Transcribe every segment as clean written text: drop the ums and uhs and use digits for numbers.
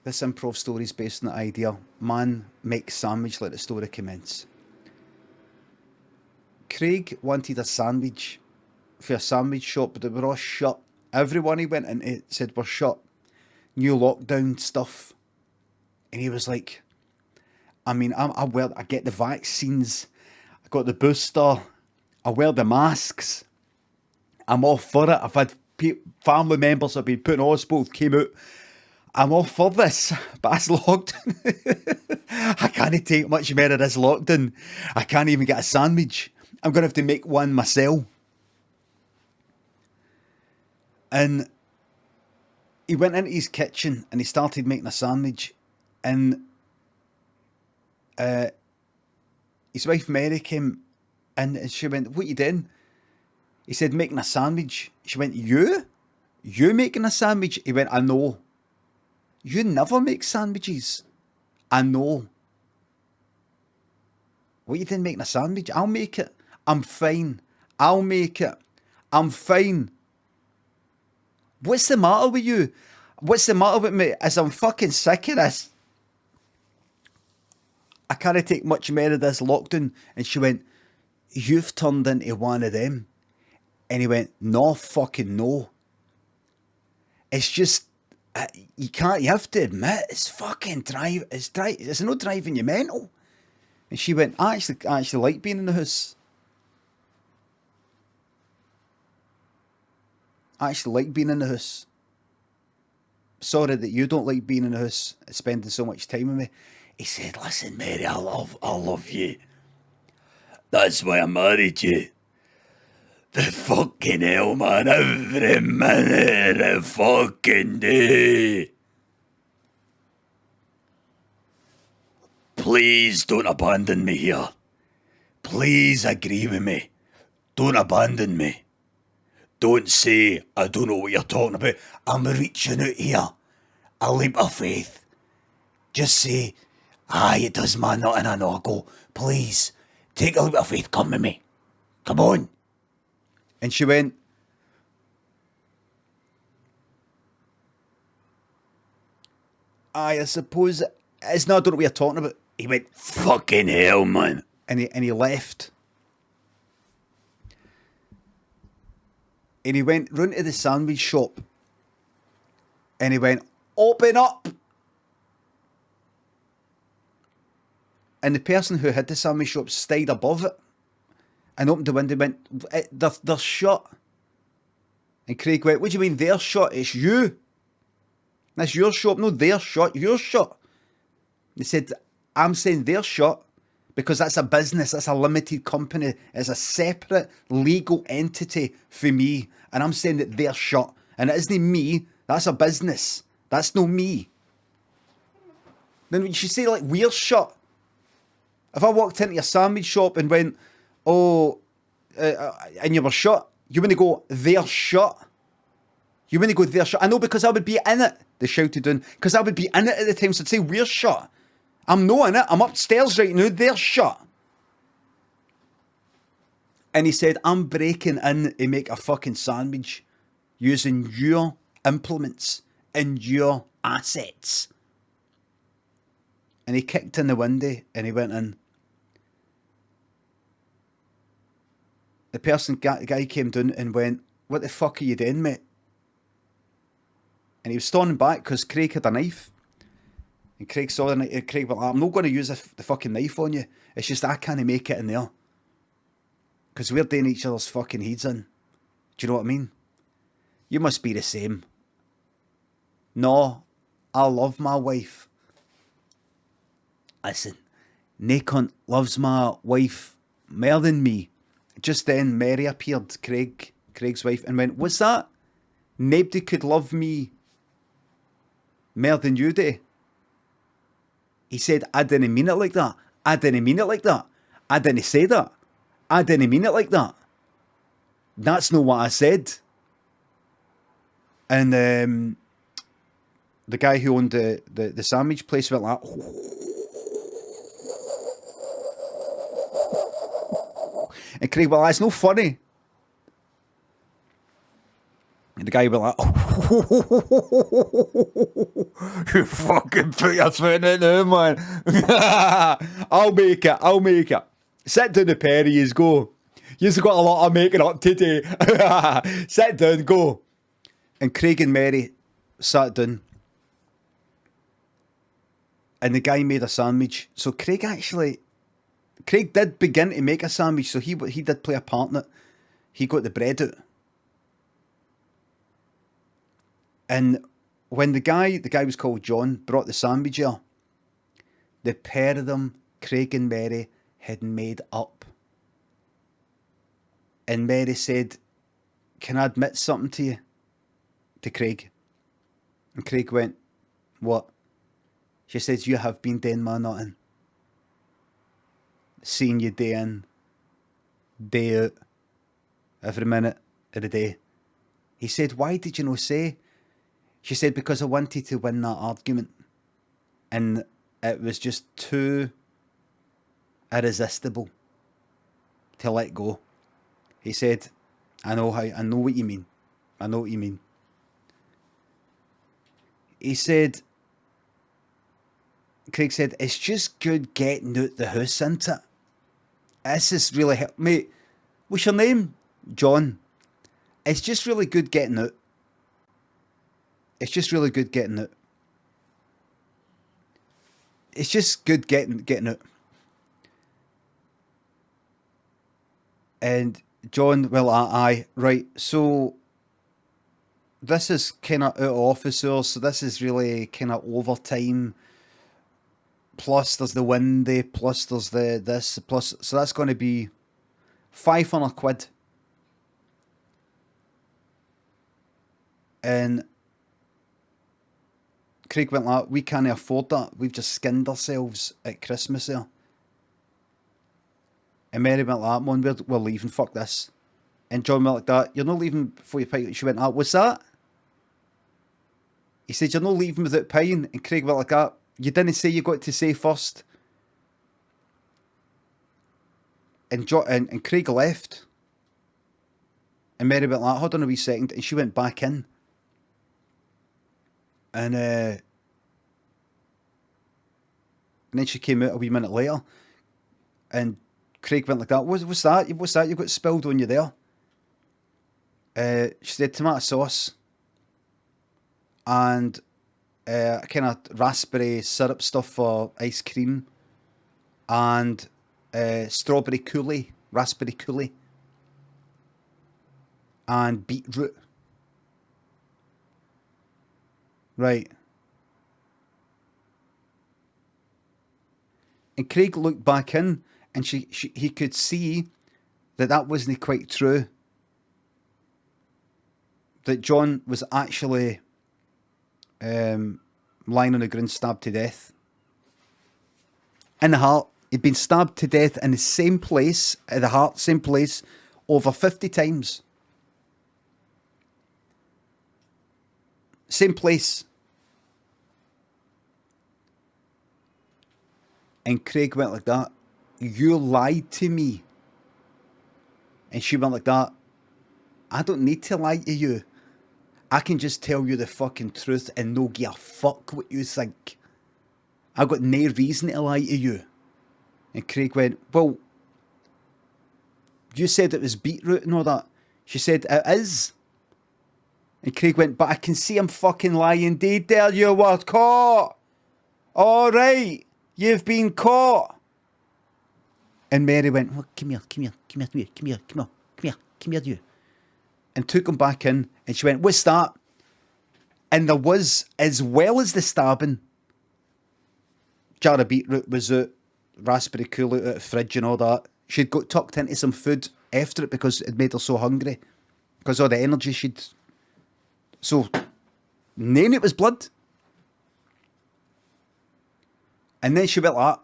This improv story is based on the idea, man makes sandwich, let the story commence. Craig wanted a sandwich for a sandwich shop, but they were all shut. Everyone he went into said we're shut. New lockdown stuff. And he was like, I mean, I get the vaccines. I got the booster. I wear the masks. I'm all for it. I've had family members have been put in hospital, came out. I'm all for this, but this lockdown, I can't take much more of this lockdown. I can't even get a sandwich. I'm going to have to make one myself. And he went into his kitchen and he started making a sandwich. And his wife Mary came in and she went, what are you doing? He said, making a sandwich. She went, you? You making a sandwich? He went, I know. You never make sandwiches. I know. What are you doing making a sandwich? I'll make it. I'm fine. I'll make it. I'm fine. What's the matter with you? What's the matter with me? As I'm fucking sick of this. I can't take much more of this lockdown. And she went, you've turned into one of them. And he went, no fucking no. It's just, you have to admit, it's fucking it's not driving you mental. And she went, I actually like being in the house. I actually like being in the house. Sorry that you don't like being in the house, spending so much time with me. He said, listen, Mary, I love you. That's why I married you. The fucking hell, man, every minute of the fucking day. Please don't abandon me here. Please agree with me. Don't abandon me. Don't say, I don't know what you're talking about. I'm reaching out here. A leap of faith. Just say, it does man nothing. I know. I go, please, take a leap of faith. Come with me. Come on. And she went, I suppose it's not, I don't know what you're talking about. He went, fucking hell, man. And he left. And he went round to the sandwich shop. And he went, open up. And the person who had the sandwich shop stayed above it. And opened the window and went, they're shut. And Craig went, what do you mean they're shut? It's you. That's your shop. No, they're shut. You're shut. They said, I'm saying they're shut because that's a business. That's a limited company. It's a separate legal entity for me. And I'm saying that they're shut. And it isn't me. That's a business. That's no me. Then you should say like, we're shut. If I walked into a sandwich shop and went, and you were shut, you wouldn't go, they're shut. You wouldn't go, they're shut. I know, because I would be in it, they shouted down, because I would be in it at the time, so I'd say, we're shut. I'm not in it, I'm upstairs right now, they're shut. And he said, I'm breaking in to make a fucking sandwich using your implements and your assets. And he kicked in the window and he went in. The guy came down and went, what the fuck are you doing, mate? And he was standing back because Craig had a knife. And Craig saw the knife. Craig went, I'm not going to use the fucking knife on you. It's just I can't make it in there. Because we're doing each other's fucking heads in. Do you know what I mean? You must be the same. No, I love my wife. Listen, nae cunt loves my wife more than me. Just then, Mary appeared, Craig's wife, and went, what's that? Nobody could love me more than you do. He said, I didn't mean it like that. I didn't mean it like that. I didn't say that. I didn't mean it like that. That's not what I said. And the guy who owned the sandwich place went like, and Craig went, that's no funny. And the guy went like, You fucking put your foot in it now, man. I'll make it. Sit down the Perry, yous go. You've got a lot of making up today. Sit down, go. And Craig and Mary sat down. And the guy made a sandwich. So Craig did begin to make a sandwich, so he did play a part in it. He got the bread out. And when the guy was called John, brought the sandwich here, the pair of them, Craig and Mary, had made up. And Mary said, "Can I admit something to you?" To Craig. And Craig went, "What?" She says, "You have been doing my nothing. Seeing you day in, day out, every minute of the day." He said, "Why did you not say?" She said, "Because I wanted to win that argument. And it was just too irresistible to let go." He said, I know what you mean. I know what you mean. He said, Craig said, "It's just good getting out the house, isn't it? This is really help, mate. What's your name?" "John." "It's just really good getting out. It's just really good getting out. It's just good getting out." And John, well, aye, right. So this is kind of out of office hours. So this is really kind of overtime. Plus there's the windy. Plus there's the this. Plus, so that's going to be £500. And Craig went like, "We can't afford that. We've just skinned ourselves at Christmas here." And Mary went like, "Man, we're leaving, fuck this." And John went like that, "You're not leaving before you pay." She went, "What's that?" He said, "You're not leaving without paying." And Craig went like that, "You didn't say you got to say first." And Craig left. And Mary went like, "Hold on a wee second." And she went back in. And then she came out a wee minute later. And Craig went like that, What's that? What's that you got spilled on you there?" She said, "Tomato sauce. And kind of raspberry syrup stuff for ice cream. And strawberry coulis, raspberry coulis. And beetroot." Right. And Craig looked back in, and he could see that wasn't quite true. That John was actually lying on the ground, stabbed to death. In the heart. He'd been stabbed to death in the same place, at the heart, same place, over 50 times. Same place. And Craig went like that, "You lied to me." And she went like that, "I don't need to lie to you. I can just tell you the fucking truth and no give a fuck what you think. I've got no reason to lie to you." And Craig went, "Well, you said it was beetroot and all that." She said, "It is." And Craig went, "But I can see I'm fucking lying dead there. You were caught. All right, you've been caught." And Mary went, "Well, come here, you." And took him back in. And she went, "What's that?" And there was, as well as the stabbing, jar of beetroot was out, raspberry cool out of the fridge and all that. She'd got tucked into some food after it because it made her so hungry. Because all the energy she'd... So, none of it was blood. And then she went like,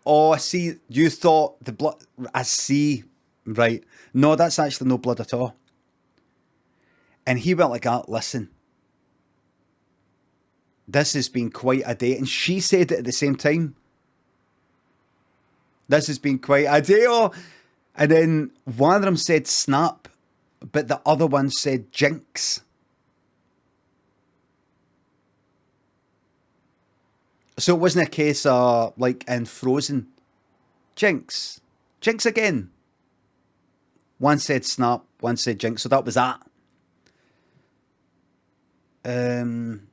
"Oh, I see, you thought the blood... I see. Right. No, that's actually no blood at all." And he went like that, "Listen, this has been quite a day." And she said it at the same time. "This has been quite a day." Oh. And then one of them said snap, but the other one said jinx. So it wasn't a case of, like in Frozen, Jinx. Jinx again. One said snap, one said jinx, so that was that. And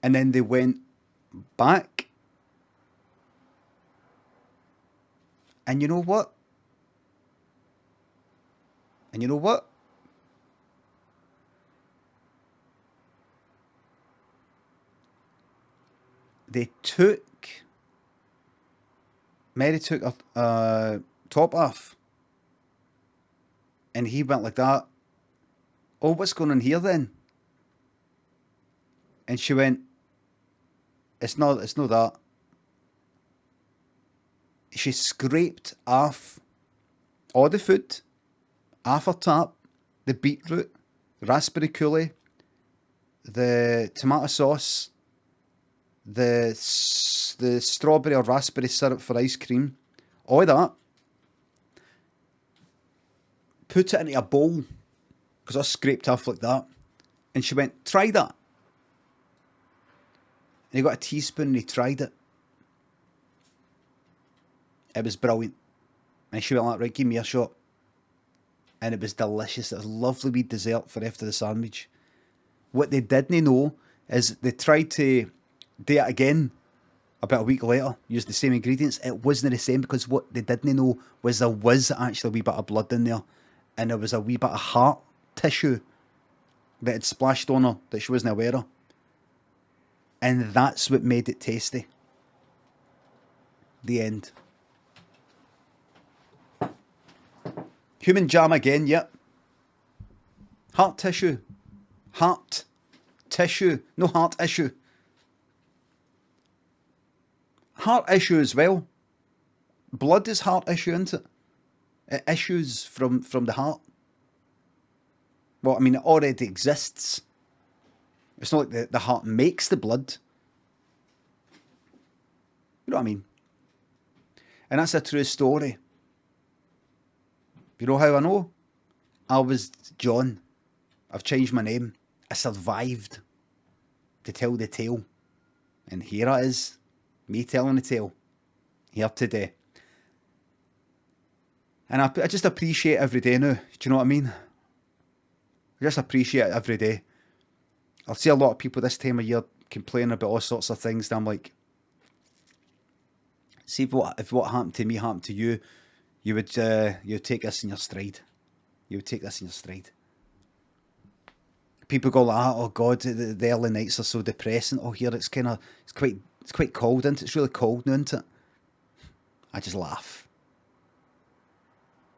then they went back. And you know what? They took... Mary took a top off. And he went like that. Oh, what's going on here then? And she went, it's not that. She scraped off all the food, off her tap, the beetroot, the raspberry coulis, the tomato sauce, the strawberry or raspberry syrup for ice cream, all that. Put it into a bowl, because I scraped off like that. And she went, try that. And he got a teaspoon and he tried it. It was brilliant. And she went like, right, give me a shot. And it was delicious. It was lovely wee dessert for after the sandwich. What they didn't know is they tried to do it again about a week later, use the same ingredients. It wasn't the same because what they didn't know was there was actually a wee bit of blood in there. And there was a wee bit of heart tissue that had splashed on her that she wasn't aware of. And that's what made it tasty. The end. Human jam again, yep. Heart tissue. Heart tissue. No heart issue. Heart issue as well. Blood is heart issue, isn't it? It issues from the heart. Well, I mean, it already exists. It's not like the heart makes the blood. You know what I mean? And that's a true story. You know how I know? I was John. I've changed my name. I survived to tell the tale. And here it is. Me telling the tale. Here today. And I just appreciate every day now. Do you know what I mean? I just appreciate it every day. I'll see a lot of people this time of year complaining about all sorts of things. And I'm like, see if what happened to me happened to you, you would take this in your stride. You would take this in your stride. People go like, oh God, the early nights are so depressing. Oh, here it's quite cold, isn't it? It's really cold now, isn't it? I just laugh.